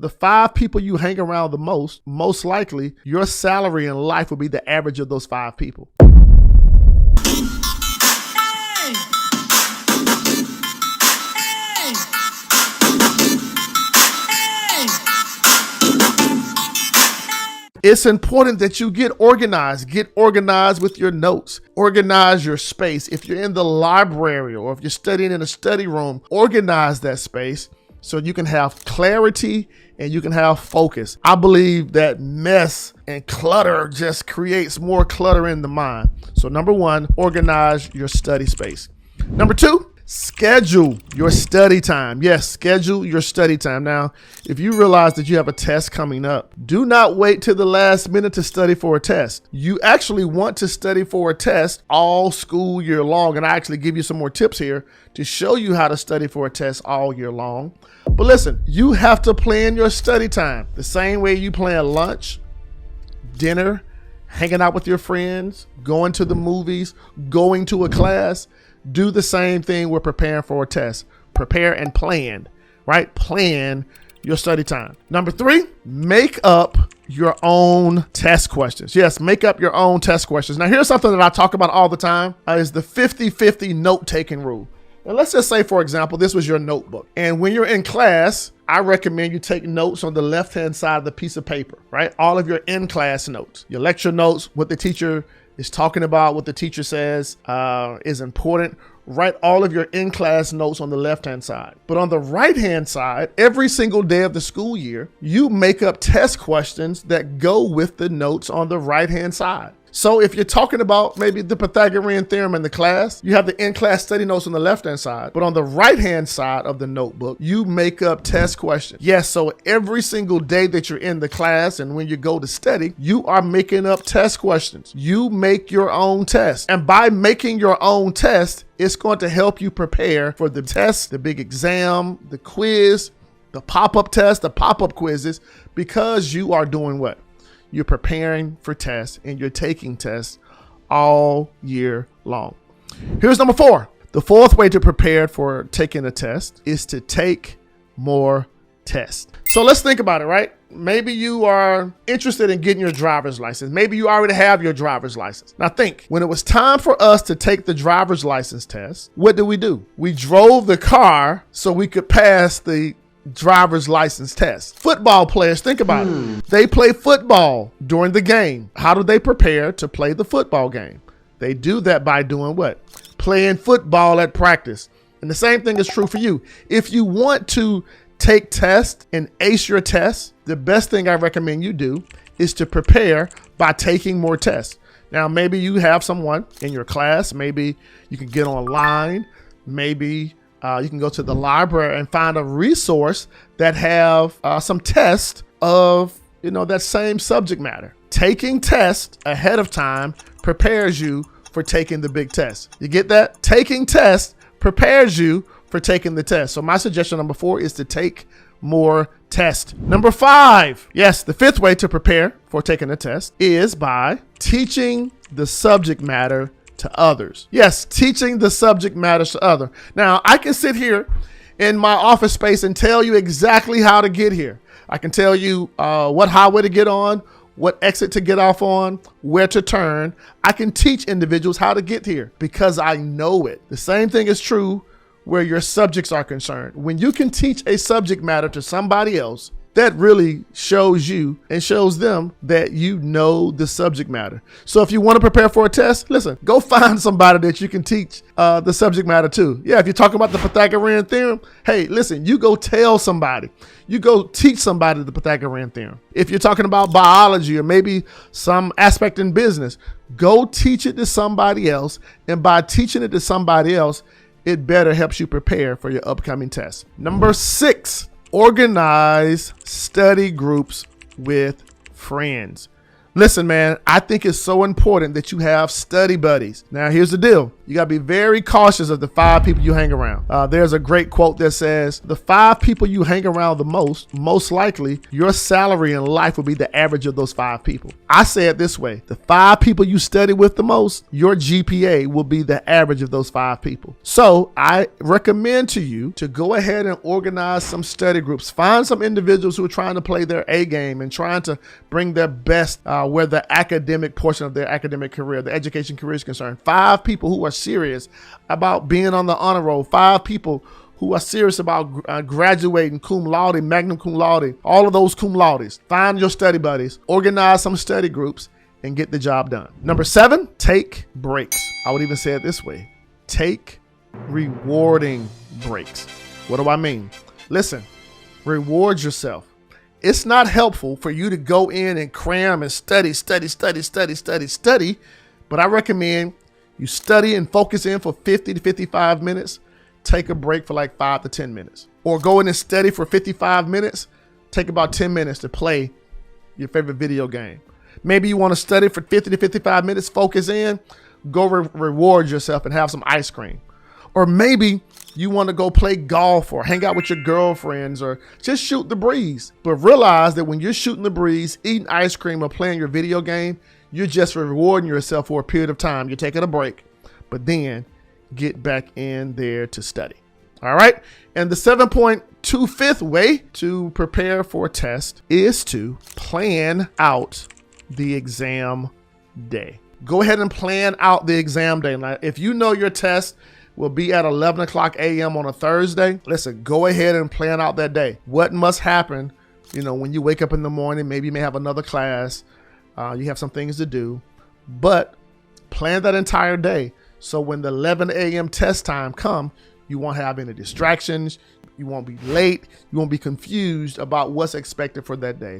the 5 people you hang around the most likely your salary in life will be the average of those 5 people. It's important that you get organized with your notes, organize your space. If you're in the library or if you're studying in a study room, organize that space so you can have clarity and you can have focus. I believe that mess and clutter just creates more clutter in the mind. So number 1, organize your study space. Number 2, schedule your study time. Yes, schedule your study time. Now, if you realize that you have a test coming up, do not wait till the last minute to study for a test. You actually want to study for a test all school year long. And I actually give you some more tips here to show you how to study for a test all year long. But listen, you have to plan your study time the same way you plan lunch, dinner, hanging out with your friends, going to the movies, going to a class. Do the same thing with preparing for a test. Prepare and plan, right? Plan your study time. Number 3, make up your own test questions. Yes, make up your own test questions. Now, here's something that I talk about all the time is the 50-50 note-taking rule. Now, let's just say, for example, this was your notebook. And when you're in class, I recommend you take notes on the left-hand side of the piece of paper, right? All of your in-class notes, your lecture notes, what the teacher is talking about, what the teacher says is important. Write all of your in-class notes on the left-hand side. But on the right-hand side, every single day of the school year, you make up test questions that go with the notes on the right-hand side. So if you're talking about maybe the Pythagorean theorem in the class, you have the in-class study notes on the left-hand side, but on the right-hand side of the notebook, you make up test questions. Yes, so every single day that you're in the class and when you go to study, you are making up test questions. You make your own test. And by making your own test, it's going to help you prepare for the test, the big exam, the quiz, the pop-up test, the pop-up quizzes, because you are doing what? You're preparing for tests and you're taking tests all year long. Here's number 4. The 4th way to prepare for taking a test is to take more tests. So let's think about it, right? Maybe you are interested in getting your driver's license. Maybe you already have your driver's license. Now think, when it was time for us to take the driver's license test, what did? We drove the car so we could pass the driver's license test. Football players, think about it. They play football during the game. How do they prepare to play the football game? They do that by doing what? Playing football at practice. And the same thing is true for you. If you want to take tests and ace your tests, the best thing I recommend you do is to prepare by taking more tests. Now, maybe you have someone in your class. Maybe you can get online. Maybe you can go to the library and find a resource that have some tests of, that same subject matter. Taking tests ahead of time prepares you for taking the big test. You get that? Taking tests prepares you for taking the test. So my suggestion number 4 is to take more tests. Number 5, yes, the 5th way to prepare for taking a test is by teaching the subject matter to others. Yes, teaching the subject matters to others. Now, I can sit here in my office space and tell you exactly how to get here. I can tell you what highway to get on, what exit to get off on, where to turn. I can teach individuals how to get here because I know it. The same thing is true where your subjects are concerned. When you can teach a subject matter to somebody else, that really shows you and shows them that you know the subject matter. So if you want to prepare for a test, listen, go find somebody that you can teach the subject matter to. Yeah, if you're talking about the Pythagorean theorem, hey, listen, you go tell somebody. You go teach somebody the Pythagorean theorem. If you're talking about biology or maybe some aspect in business, go teach it to somebody else. And by teaching it to somebody else, it better helps you prepare for your upcoming test. Number 6. Organize study groups with friends. Listen, man, I think it's so important that you have study buddies. Now, here's the deal. You got to be very cautious of the 5 people you hang around. There's a great quote that says, the 5 people you hang around the most likely your salary in life will be the average of those 5 people. I say it this way. The 5 people you study with the most, your GPA will be the average of those 5 people. So I recommend to you to go ahead and organize some study groups. Find some individuals who are trying to play their A game and trying to bring their best where the academic portion of their academic career, the education career is concerned. 5 people who are serious about being on the honor roll. 5 people who are serious about graduating cum laude, magna cum laude, all of those cum laudes. Find your study buddies, organize some study groups, and get the job done. Number 7, take breaks. I would even say it this way. Take rewarding breaks. What do I mean? Listen, reward yourself. It's not helpful for you to go in and cram and study, but I recommend you study and focus in for 50 to 55 minutes, take a break for like 5 to 10 minutes. Or go in and study for 55 minutes, take about 10 minutes to play your favorite video game. Maybe you want to study for 50 to 55 minutes, focus in, go reward yourself and have some ice cream. Or maybe you want to go play golf or hang out with your girlfriends or just shoot the breeze. But realize that when you're shooting the breeze, eating ice cream or playing your video game, you're just rewarding yourself for a period of time. You're taking a break, but then get back in there to study. All right. And the 7.25th way to prepare for a test is to plan out the exam day. Go ahead and plan out the exam day. Now, if you know your test will be at 11 o'clock a.m. on a Thursday, listen, go ahead and plan out that day. What must happen, when you wake up in the morning, maybe you may have another class, you have some things to do, but plan that entire day. So when the 11 a.m. test time comes, you won't have any distractions. You won't be late. You won't be confused about what's expected for that day.